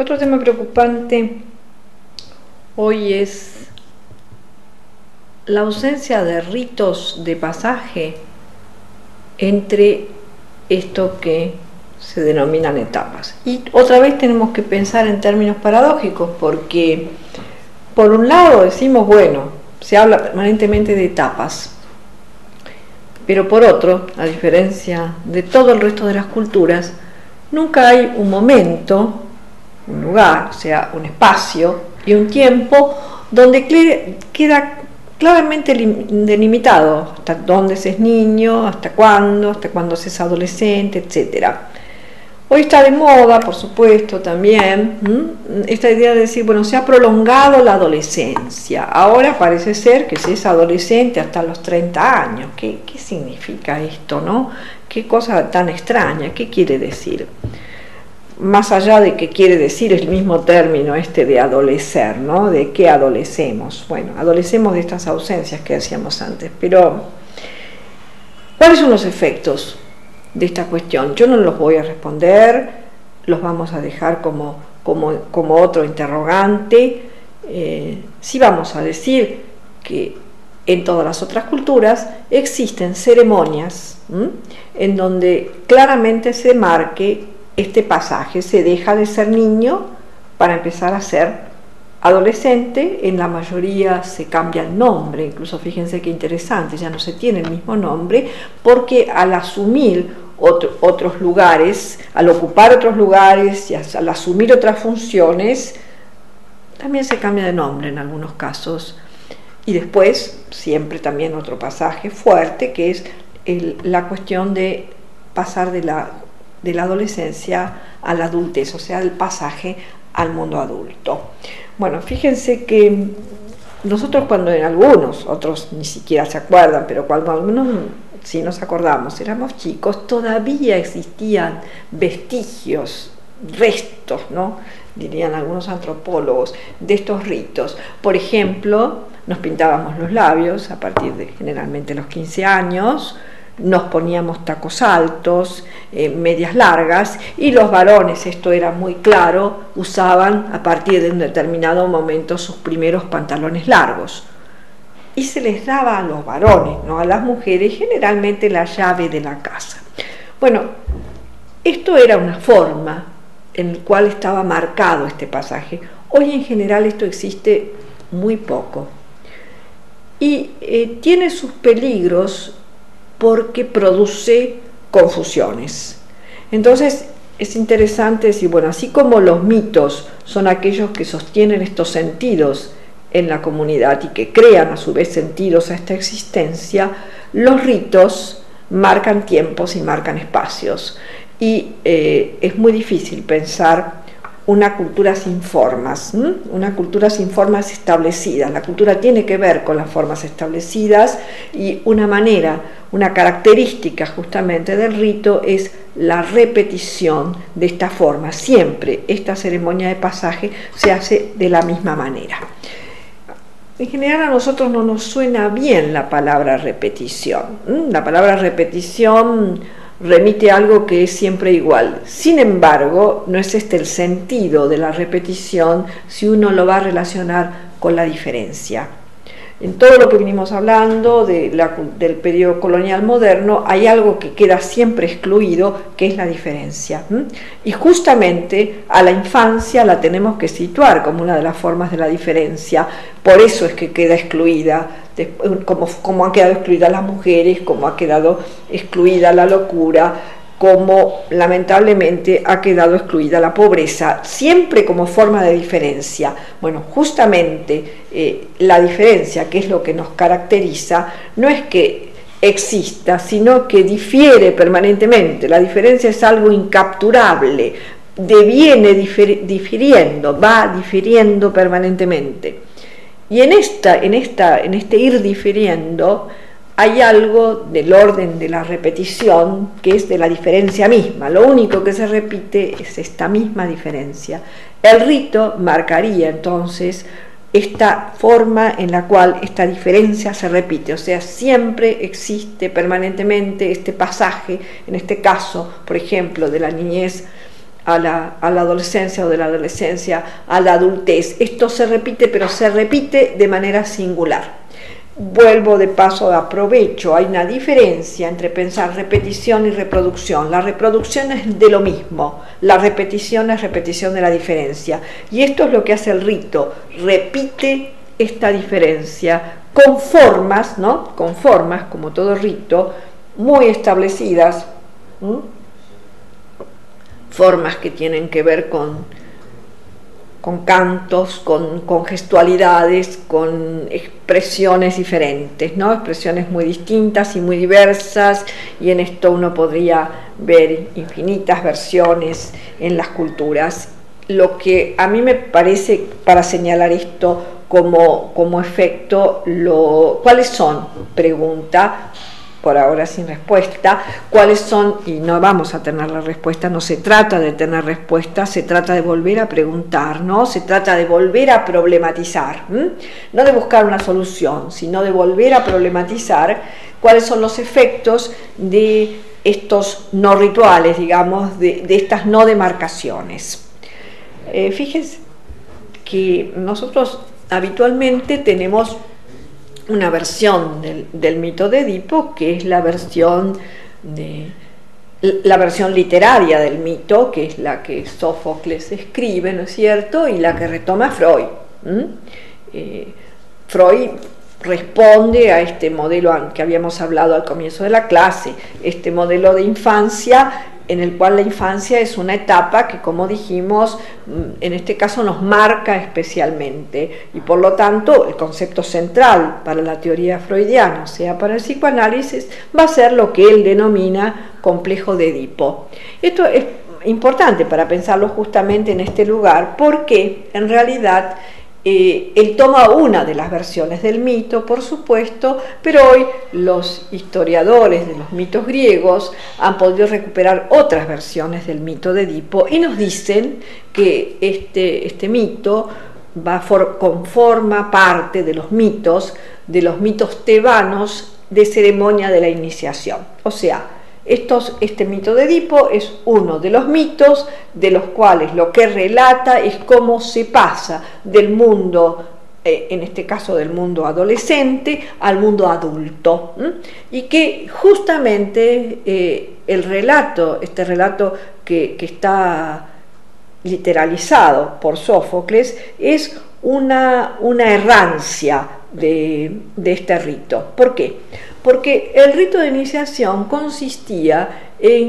Otro tema preocupante hoy es la ausencia de ritos de pasaje entre esto que se denominan etapas. Y otra vez tenemos que pensar en términos paradójicos, porque por un lado decimos, bueno, se habla permanentemente de etapas, pero por otro, a diferencia de todo el resto de las culturas, nunca hay un momento, un lugar, o sea, un espacio y un tiempo donde queda claramente delimitado hasta dónde se es niño, hasta cuándo se es adolescente, etc. Hoy está de moda, por supuesto, también esta idea de decir, bueno, se ha prolongado la adolescencia. Ahora parece ser que se es adolescente hasta los 30 años. ¿Qué significa esto, no? Qué cosa tan extraña, ¿qué quiere decir? Más allá de qué quiere decir el mismo término de adolecer, ¿no? ¿De qué adolecemos? Bueno, adolecemos de estas ausencias que decíamos antes, pero ¿cuáles son los efectos de esta cuestión? Yo no los voy a responder, los vamos a dejar como otro interrogante. Sí vamos a decir que en todas las otras culturas existen ceremonias en donde claramente se marque este pasaje, se deja de ser niño para empezar a ser adolescente. En la mayoría se cambia el nombre, incluso fíjense qué interesante, ya no se tiene el mismo nombre, porque al asumir otros lugares, al ocupar otros lugares y al asumir otras funciones, también se cambia de nombre en algunos casos. Y después, siempre también otro pasaje fuerte, que es la cuestión de pasar de la adolescencia a la adultez, o sea, el pasaje al mundo adulto. Bueno, fíjense que nosotros cuando en algunos, otros ni siquiera se acuerdan, pero cuando algunos sí nos acordamos, éramos chicos, todavía existían vestigios, restos, ¿no? Dirían algunos antropólogos, de estos ritos. Por ejemplo, nos pintábamos los labios a partir de generalmente los 15 años, nos poníamos tacos altos, medias largas, y los varones, esto era muy claro, usaban a partir de un determinado momento sus primeros pantalones largos. Y se les daba a los varones, no a las mujeres, generalmente la llave de la casa. Bueno, esto era una forma en la cual estaba marcado este pasaje. Hoy en general esto existe muy poco. Y tiene sus peligros porque produce confusiones. Entonces es interesante decir, bueno, así como los mitos son aquellos que sostienen estos sentidos en la comunidad y que crean a su vez sentidos a esta existencia, los ritos marcan tiempos y marcan espacios. Y es muy difícil pensar una cultura sin formas, una cultura sin formas establecidas. La cultura tiene que ver con las formas establecidas, y una característica justamente del rito es la repetición de esta forma. Siempre esta ceremonia de pasaje se hace de la misma manera. En general a nosotros no nos suena bien la palabra repetición. La palabra repetición remite a algo que es siempre igual. Sin embargo, no es el sentido de la repetición si uno lo va a relacionar con la diferencia. En todo lo que venimos hablando del periodo colonial moderno, hay algo que queda siempre excluido, que es la diferencia. Y justamente a la infancia la tenemos que situar como una de las formas de la diferencia. Por eso es que queda excluida, como han quedado excluidas las mujeres, como ha quedado excluida la locura, como lamentablemente ha quedado excluida la pobreza, siempre como forma de diferencia. Bueno, justamente la diferencia, que es lo que nos caracteriza, no es que exista, sino que difiere permanentemente. La diferencia es algo incapturable, deviene difiriendo, va difiriendo permanentemente. Y en este ir difiriendo, hay algo del orden de la repetición, que es de la diferencia misma. Lo único que se repite es esta misma diferencia. El rito marcaría entonces esta forma en la cual esta diferencia se repite, o sea, siempre existe permanentemente este pasaje, en este caso, por ejemplo, de la niñez a la adolescencia o de la adolescencia a la adultez. Esto se repite, pero se repite de manera singular. Vuelvo de paso, aprovecho, hay una diferencia entre pensar repetición y reproducción. La reproducción es de lo mismo, la repetición es repetición de la diferencia. Y esto es lo que hace el rito, repite esta diferencia con formas, ¿no? Con formas, como todo rito, muy establecidas, formas que tienen que ver con cantos, con gestualidades, con expresiones diferentes, ¿no? Expresiones muy distintas y muy diversas, y en esto uno podría ver infinitas versiones en las culturas. Lo que a mí me parece, para señalar esto como efecto, ¿cuáles son? Pregunta, por ahora sin respuesta, cuáles son, y no vamos a tener la respuesta, no se trata de tener respuesta, se trata de volver a preguntar, ¿no? Se trata de volver a problematizar, no de buscar una solución, sino de volver a problematizar cuáles son los efectos de estos no rituales, digamos, de estas no demarcaciones. Fíjense que nosotros habitualmente tenemos una versión del mito de Edipo, que es la versión literaria del mito, que es la que Sófocles escribe, ¿no es cierto?, y la que retoma Freud. Freud responde a este modelo que habíamos hablado al comienzo de la clase, este modelo de infancia, en el cual la infancia es una etapa que, como dijimos, en este caso nos marca especialmente, y por lo tanto el concepto central para la teoría freudiana, o sea, para el psicoanálisis, va a ser lo que él denomina complejo de Edipo. Esto es importante para pensarlo justamente en este lugar, porque en realidad él toma una de las versiones del mito, por supuesto, pero hoy los historiadores de los mitos griegos han podido recuperar otras versiones del mito de Edipo y nos dicen que este mito conforma parte de los mitos tebanos de ceremonia de la iniciación. O sea, este mito de Edipo es uno de los mitos de los cuales lo que relata es cómo se pasa del mundo, en este caso del mundo adolescente, al mundo adulto, y que justamente este relato que está literalizado por Sófocles es una errancia de este rito. ¿Por qué? Porque el rito de iniciación consistía en